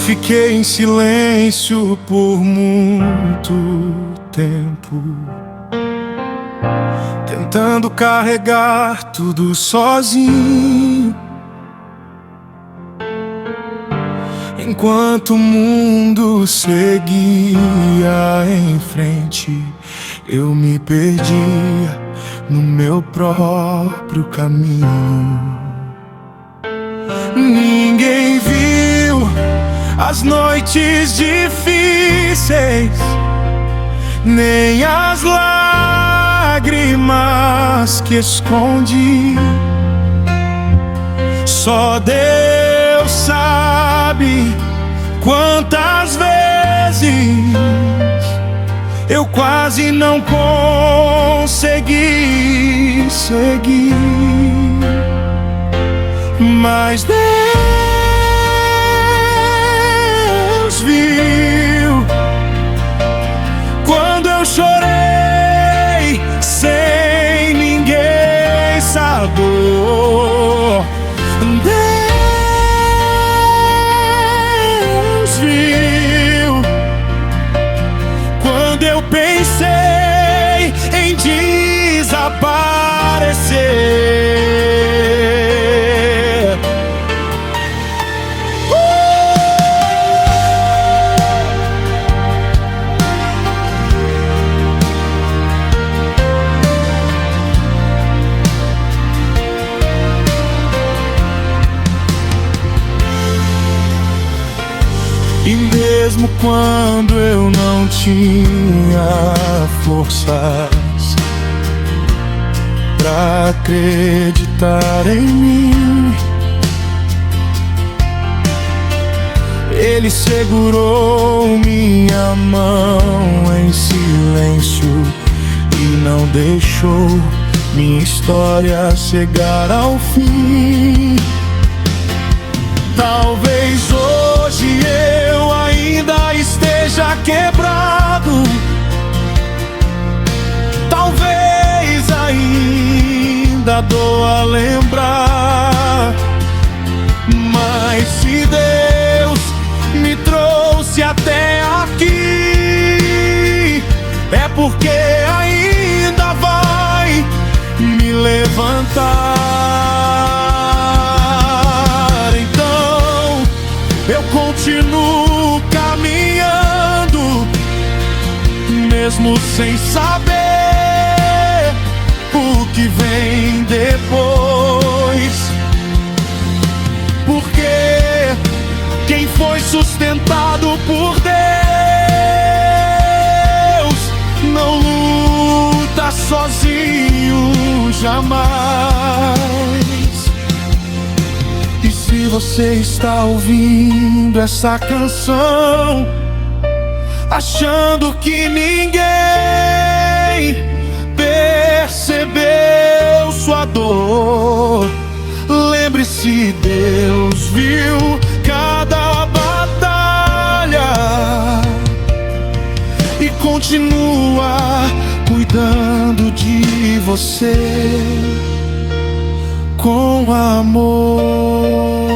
fiquei em silêncio por muito tempo, tentando carregar tudo sozinho. Enquanto o mundo seguia em frente, eu me perdia no meu próprio caminho. Ninguém viu as noites difíceis, nem as lágrimas que escondi. Só Deus sabe quantas vezes eu quase não consegui seguir, mas Deus viu quando eu chorei sem ninguém saber. Deus viu quando eu pensei em desaparecer. E mesmo quando eu não tinha forças pra acreditar em mim, Ele segurou minha mão em silêncio e não deixou minha história chegar ao fim. Talvez hoje eu ainda esteja quebrado, talvez ainda doa lembrar, mas se Deus me trouxe até aqui, é porque ainda vai me levantar. Então eu continuo caminhando, mesmo sem saber o que vem depois, porque quem foi sustentado por Deus não luta sozinho jamais. E se você está ouvindo essa canção achando que ninguém percebeu sua dor, lembre-se, Deus viu cada batalha e continua cuidando de você com amor.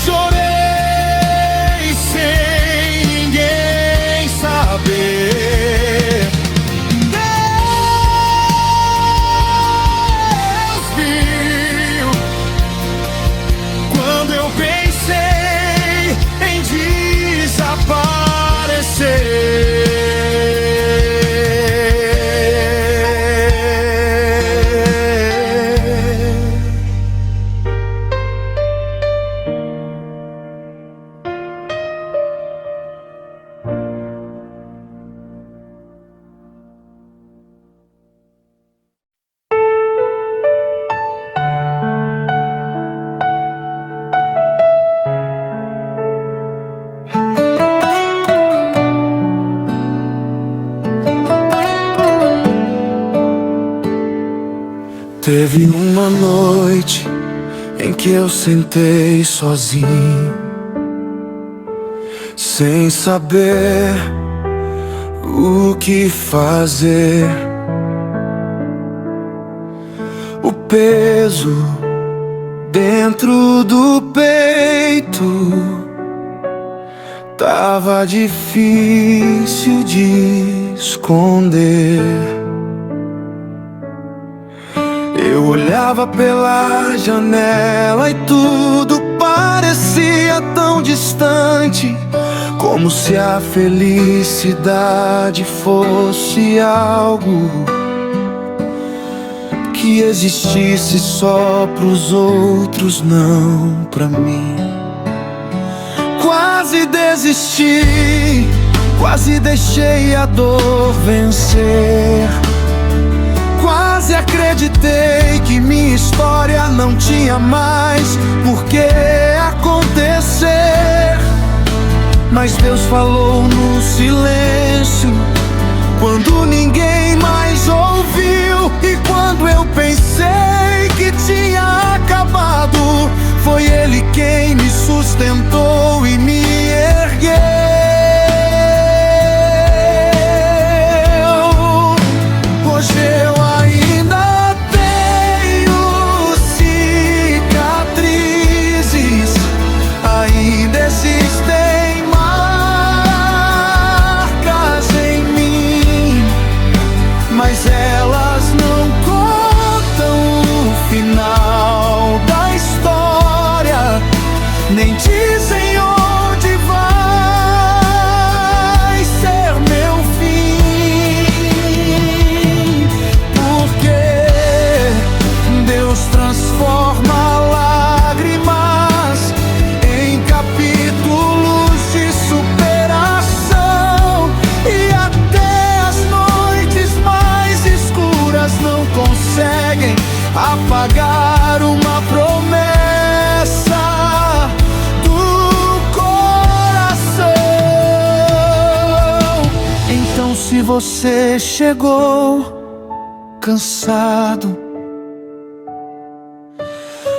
Chorei sem ninguém saber. Teve uma noite em que eu sentei sozinho, sem saber o que fazer. O peso dentro do peito tava difícil de esconder. Eu olhava pela janela e tudo parecia tão distante, como se a felicidade fosse algo que existisse só pros outros, não pra mim. Quase desisti, quase deixei a dor vencer. Quase acreditei que minha história não tinha mais por que acontecer. Mas Deus falou no silêncio, quando ninguém mais ouviu. E quando eu pensei que tinha acabado, foi Ele quem me sustentou e me ergueu. Hoje eu ainda tenho cicatrizes, ainda existem marcas em mim, mas elas não contam o final da história, nem dizem onde vai ser meu fim. Porque Deus transforma lágrimas em capítulos de superação, e até as noites mais escuras não conseguem apagar uma promessa do coração. Então, se você chegou cansado,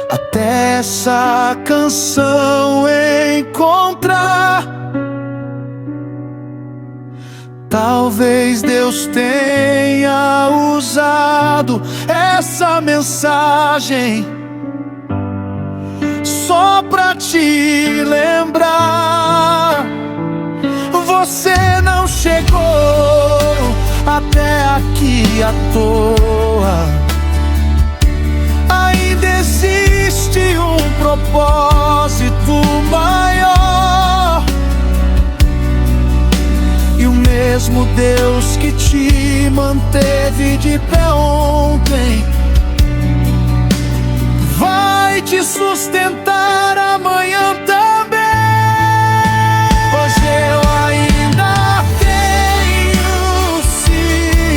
até essa canção encontrar, talvez Deus tenha usado essa mensagem só pra te lembrar. Você não chegou até aqui à toa, ainda existe um propósito maior. E o mesmo Deus que te manteve de pé ontem vai te sustentar amanhã também. Hoje eu ainda tenho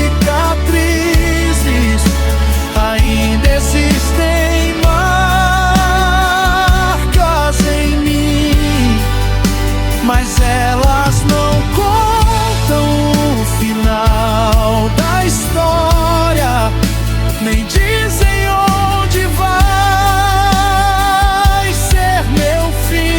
cicatrizes, ainda existem marcas em mim, mas elas não contam o final da história, nem dizem onde vai ser meu fim.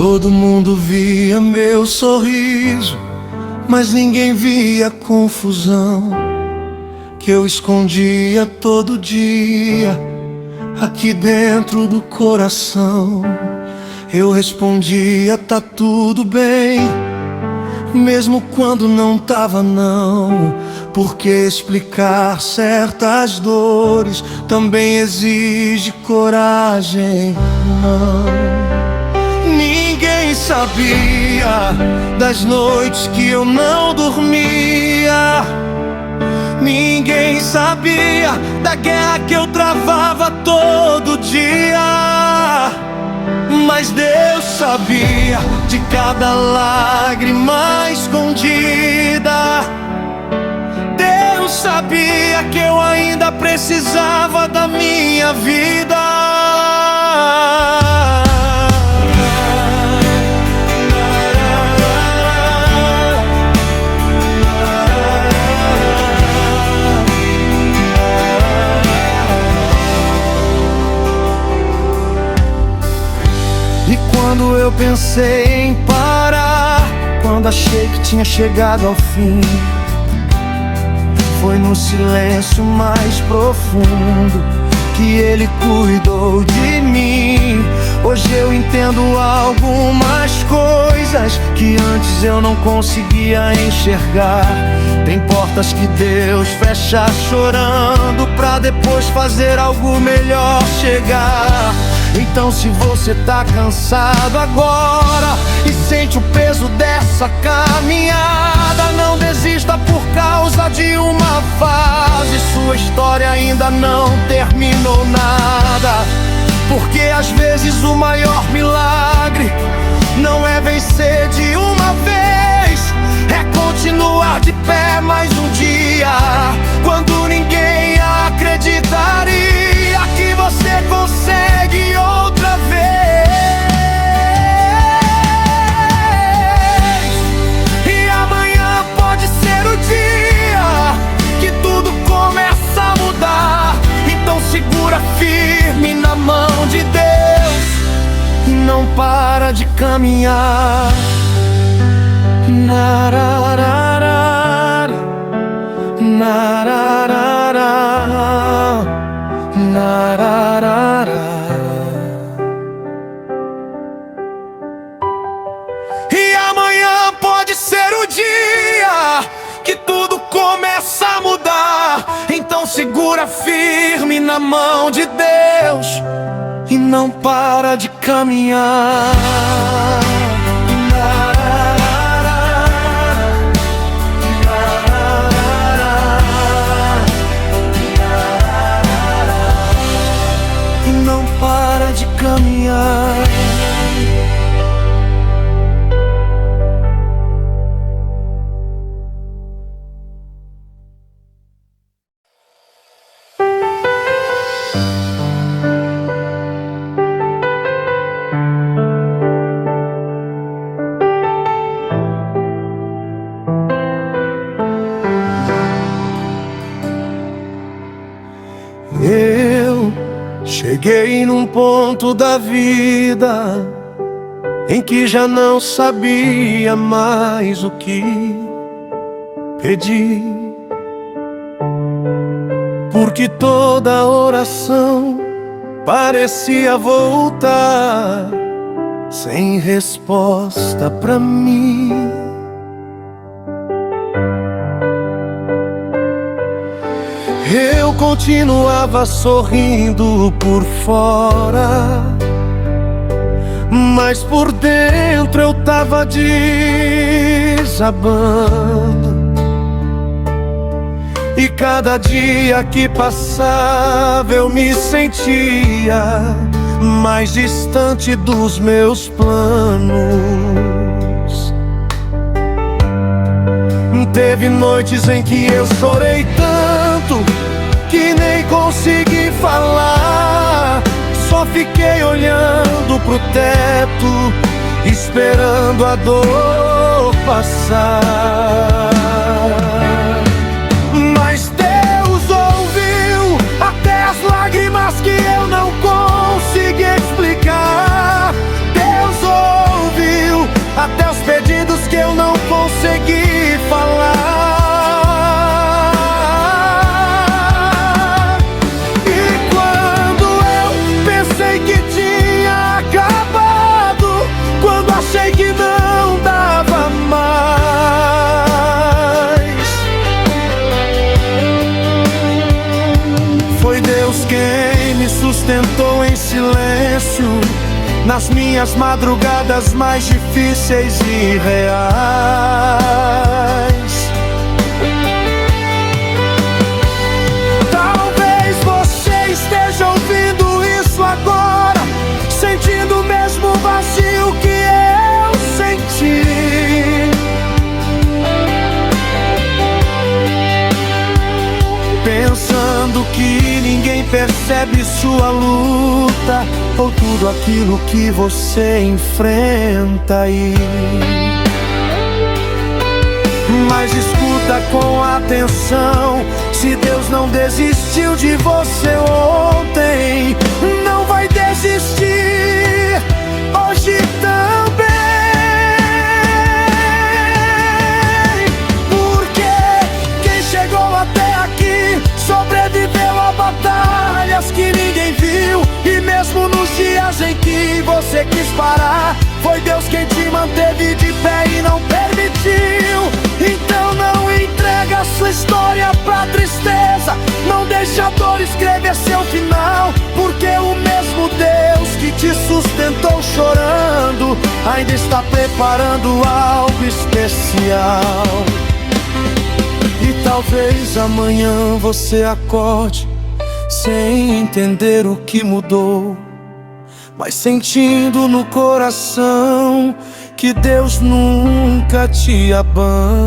Todo mundo via meu sorriso, mas ninguém via a confusão que eu escondia todo dia aqui dentro do coração. Eu respondia: tá tudo bem, mesmo quando não tava não. Porque explicar certas dores também exige coragem. Ninguém sabia das noites que eu não dormia. Ninguém sabia da guerra que eu travava todo dia. Mas Deus sabia de cada lágrima escondida. Deus sabia que eu ainda precisava da minha vida. E quando eu pensei em parar, quando achei que tinha chegado ao fim, foi no silêncio mais profundo que Ele cuidou de mim. Hoje eu entendo algumas coisas que antes eu não conseguia enxergar. Tem portas que Deus fecha chorando, pra depois fazer algo melhor chegar. Então se você tá cansado agora e sente o peso dessa caminhada, não desista por causa de uma fase. Sua história ainda não terminou nada. Porque às vezes o maior milagre não é vencer de uma vez, é continuar de pé mais um dia, quando ninguém acreditaria que você consegue outra vez. E amanhã pode ser o dia que tudo começa a mudar. Então segura firme na mão de Deus e não para de caminhar. Nararara, nararara, nararara. E amanhã pode ser o dia que tudo começa a mudar. Então segura firme na mão de Deus e não para de caminhar. E não para de caminhar. Eu cheguei num ponto da vida em que já não sabia mais o que pedir, porque toda oração parecia voltar sem resposta pra mim. Eu continuava sorrindo por fora, mas por dentro eu tava desabando. E cada dia que passava eu me sentia mais distante dos meus planos. Teve noites em que eu chorei tanto que nem consegui falar. Só fiquei olhando pro teto, esperando a dor passar. Mas Deus ouviu até as lágrimas que eu não consegui explicar. Deus ouviu ninguém me sustentou em silêncio nas minhas madrugadas mais difíceis e reais. Talvez você esteja ouvindo isso agora, sentindo o mesmo vazio que eu senti. Pensando que ninguém percebe sua luta ou tudo aquilo que você enfrenta aí. Mas escuta com atenção, se Deus não desistiu de você ontem, não vai desistir hoje também. Porque quem chegou até aqui sobreviveu a batalhas que ninguém viu, e mesmo nos dias em que você quis parar, foi Deus quem te manteve de pé e não permitiu. Então não entrega a sua história pra tristeza, não deixa a dor escrever seu final, porque o mesmo Deus que te sustentou chorando ainda está preparando algo especial. E talvez amanhã você acorde sem entender o que mudou, mas sentindo no coração que Deus nunca te abandonou.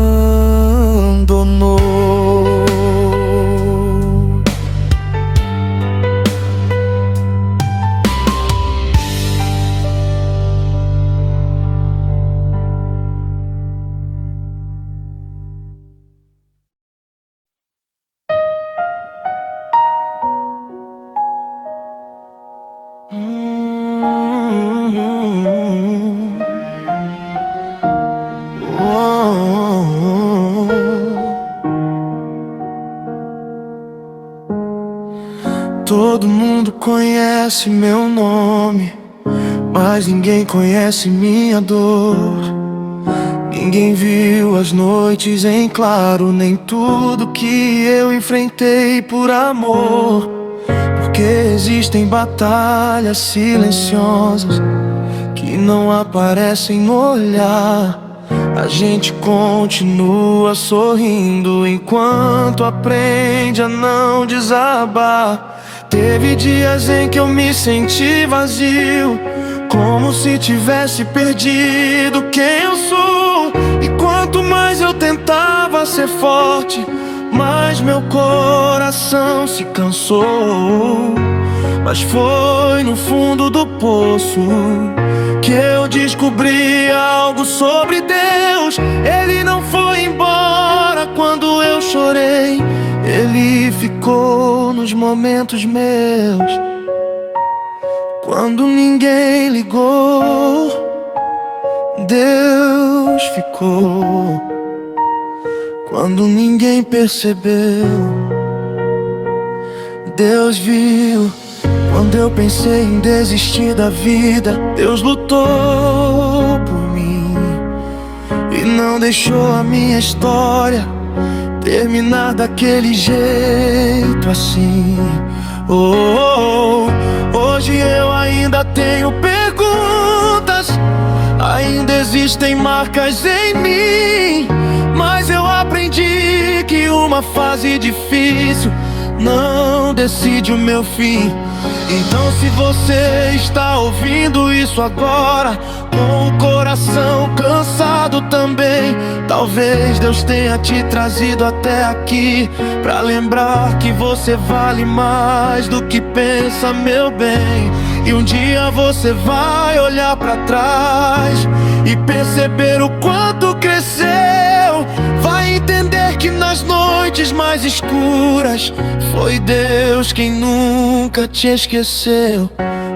Todo mundo conhece meu nome, mas ninguém conhece minha dor. Ninguém viu as noites em claro, nem tudo que eu enfrentei por amor. Porque existem batalhas silenciosas que não aparecem no olhar. A gente continua sorrindo enquanto aprende a não desabar. Teve dias em que eu me senti vazio, como se tivesse perdido quem eu sou. E quanto mais eu tentava ser forte, mais meu coração se cansou. Mas foi no fundo do poço que eu descobri algo sobre Deus. Ele não foi embora quando eu chorei, Ele ficou nos momentos meus. Quando ninguém ligou, Deus ficou. Quando ninguém percebeu, Deus viu. Quando eu pensei em desistir da vida, Deus lutou por mim e não deixou a minha história terminar daquele jeito assim. Hoje eu ainda tenho perguntas, ainda existem marcas em mim, mas eu aprendi que uma fase difícil não decide o meu fim. Então se você está ouvindo isso agora, com o coração cansado também, talvez Deus tenha te trazido até aqui pra lembrar que você vale mais do que pensa, meu bem. E um dia você vai olhar pra trás e perceber o quanto cresceu. Vai entender que nas noites mais escuras foi Deus quem nunca te esqueceu,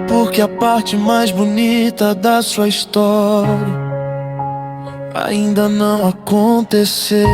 porque a parte mais bonita da sua história ainda não aconteceu.